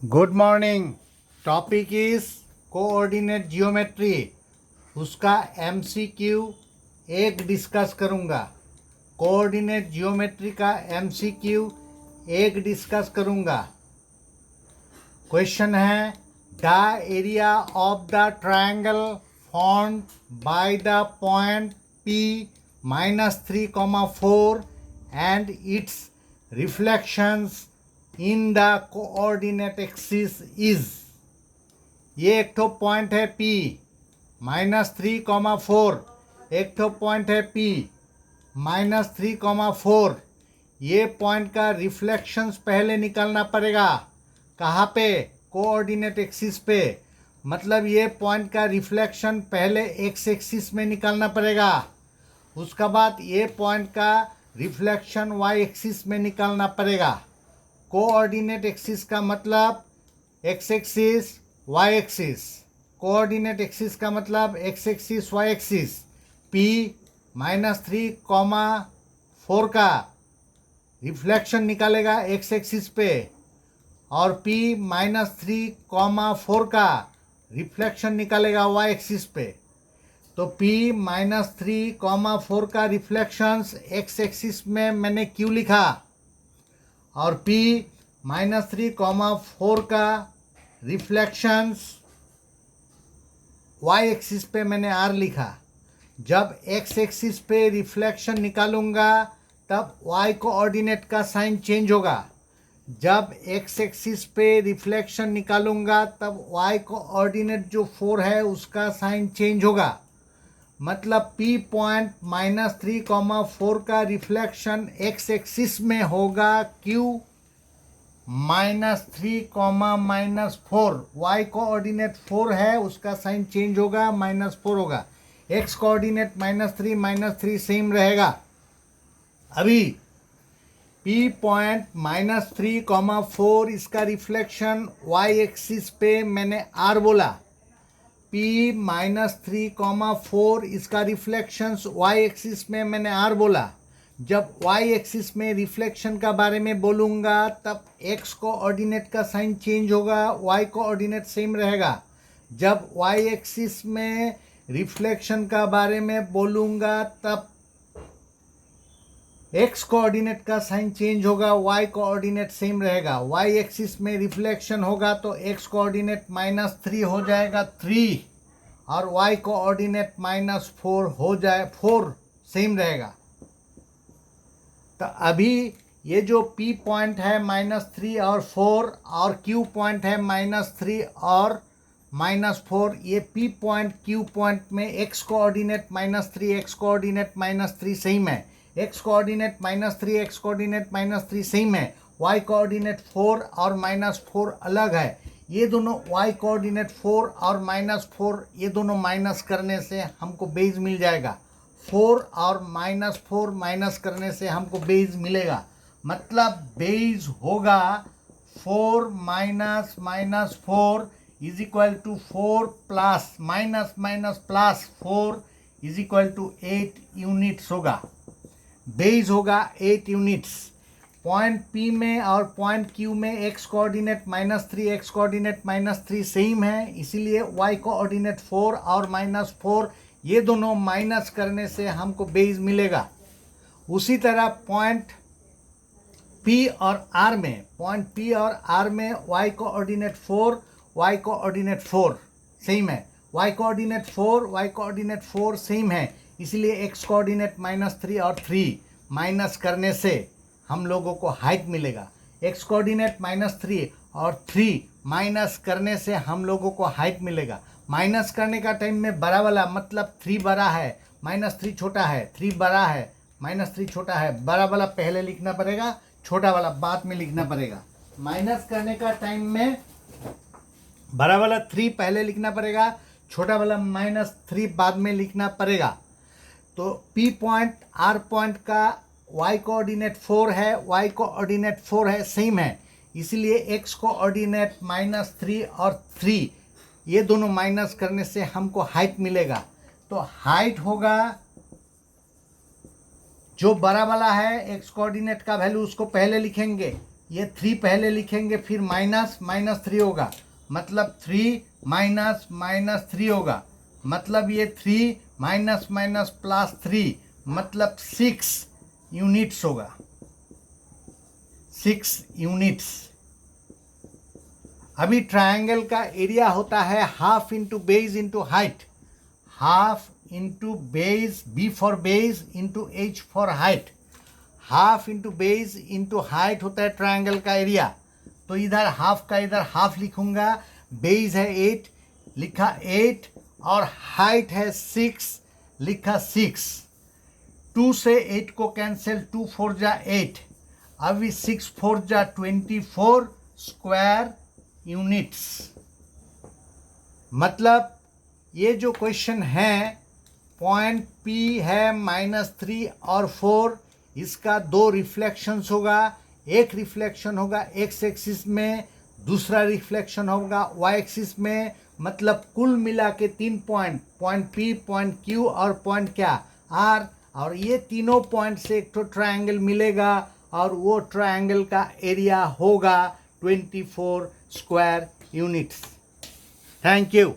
Good morning. Topic is coordinate geometry. उसका MCQ एक discuss करूँगा। कोऑर्डिनेट जियोमेट्री का एमसीक्यू एक डिस्कस करूँगा। क्वेश्चन है, the area of the triangle formed by the point P -3, 4 and its reflections in the coordinate axis is। ये एक ठो पॉइंट है P -3, 4। एक ठो पॉइंट है P -3, 4। ये पॉइंट का रिफ्लेक्शंस पहले निकालना पड़ेगा। कहाँ पे? कोऑर्डिनेट एक्सिस पे। मतलब ये पॉइंट का रिफ्लेक्शन पहले एक्स एक्सिस में निकालना पड़ेगा। उसका बाद ये पॉइंट का रिफ्लेक्शन वाई एक्सिस में निकालना पड़ेगा। कोऑर्डिनेट एक्सिस का मतलब X axis Y axis. Coordinate axis का मतलब X axis Y axis. P -3, 4 का रिफ्लेक्शन निकालेगा एक्स एक्सिस पे और P -3, 4 का रिफ्लेक्शन निकालेगा वाई एक्सिस पे। तो P -3, 4 का रिफ्लेक्शंस एक्स एक्सिस में मैंने क्यों लिखा और P -3, 4 का रिफ्लेक्शंस वाई एक्सिस पे मैंने R लिखा। जब एक्स एक्सिस पे रिफ्लेक्शन निकालूंगा तब वाई कोऑर्डिनेट का साइन चेंज होगा। जब एक्स एक्सिस पे रिफ्लेक्शन निकालूंगा तब वाई कोऑर्डिनेट जो 4 है उसका साइन चेंज होगा। मतलब P पॉइंट -3, 4 का रिफ्लेक्शन एक्स एक्सिस में होगा। Q -3, -4। वाई कोऑर्डिनेट 4 है, उसका साइन चेंज होगा, -4 होगा। एक्स कोऑर्डिनेट -3 सेम रहेगा। अभी P पॉइंट -3, 4 इसका रिफ्लेक्शन वाई एक्सिस पे मैंने R बोला। P -3, 4 इसका रिफ्लेक्शंस वाई एक्सिस में मैंने R बोला। जब वाई एक्सिस में रिफ्लेक्शन का बारे में बोलूँगा तब एक्स कोऑर्डिनेट का साइन चेंज होगा, वाई कोऑर्डिनेट सेम रहेगा। जब वाई एक्सिस में रिफ्लेक्शन का बारे में बोलूँगा तब एक्स कोऑर्डिनेट का साइन चेंज होगा, वाई कोऑर्डिनेट सेम रहेगा। वाई एक्सिस में रिफ्लेक्शन होगा तो एक्स कोऑर्डिनेट -3 हो जाएगा 3 और वाई कोऑर्डिनेट -4 हो जाए 4 सेम रहेगा। तो अभी ये जो P पॉइंट है -3 और 4 और Q पॉइंट है -3 और -4, ये P पॉइंट Q पॉइंट में X coordinate -3, X coordinate -3 same है। X coordinate -3, X coordinate -3 same है। वाई कोऑर्डिनेट 4 और -4 अलग है। ये दोनों वाई कोऑर्डिनेट 4 और -4 ये दोनों माइनस करने से हमको बेस मिल जाएगा। 4 और -4 माइनस करने से हमको बेस मिलेगा। मतलब बेस होगा 4 -4 is equal to 4 plus +4 is equal to 8 units होगा। बेस होगा 8 यूनिट्स। पॉइंट P में और पॉइंट Q में X coordinate -3, X coordinate -3 same है, इसीलिए वाई कोऑर्डिनेट 4 और -4 ये दोनों माइनस करने से हमको बेस मिलेगा। उसी तरह पॉइंट P और R में Y coordinate 4, Y coordinate 4 same है। वाई कोऑर्डिनेट 4 सेम है, इसलिए एक्स कोऑर्डिनेट -3 और 3 माइनस करने से हम लोगों को हाइट मिलेगा। एक्स कोऑर्डिनेट -3 और 3 माइनस करने से हम लोगों को हाइट मिलेगा। माइनस करने का टाइम में बड़ा वाला मतलब 3 बड़ा है, -3 छोटा है, 3 बड़ा है, -3 छोटा है। बड़ा वाला पहले लिखना पड़ेगा, छोटा वाला बाद में लिखना पड़ेगा। माइनस करने का टाइम में बड़ा वाला 3 पहले लिखना पड़ेगा, छोटा वाला -3 बाद में लिखना पड़ेगा। तो P पॉइंट R पॉइंट का y कोऑर्डिनेट 4 है, y कोऑर्डिनेट 4 है, सेम है, इसलिए x कोऑर्डिनेट -3 और 3 ये दोनों माइनस करने से हमको हाइट मिलेगा। तो हाइट होगा जो बड़ा वाला है एक्स कोऑर्डिनेट का वैल्यू उसको पहले लिखेंगे ये 3 पहले लिखेंगे, फिर माइनस माइनस 3 होगा, मतलब 3 माइनस माइनस 3 होगा, मतलब ये 3 माइनस माइनस प्लस 3 मतलब 6 यूनिट्स होगा, 6 यूनिट्स। अभी ट्रायंगल का एरिया होता है half into base into height, half into base, B for base into H for height, half into base into height होता है ट्रायंगल का एरिया। तो इधर हाफ का इधर हाफ लिखूंगा, बेस है 8 लिखा 8 और हाइट है 6 लिखा 6। 2 से 8 को कैंसिल, 2 4 जा 8, अभी 6 4 जा 24 स्क्वायर यूनिट्स। मतलब ये जो क्वेश्चन है, पॉइंट पी है -3 और 4, इसका 2 रिफ्लेक्शंस होगा, एक रिफ्लेक्शन होगा एक्स एक्सिस में, दूसरा रिफ्लेक्शन होगा वाई एक्सिस में, मतलब कुल मिला के 3 point, point P, point Q और पॉइंट क्या आर, और ये तीनों पॉइंट से एक तो ट्रायंगल मिलेगा और वो ट्रायंगल का एरिया होगा 24 स्क्वायर यूनिट्स। Thank you.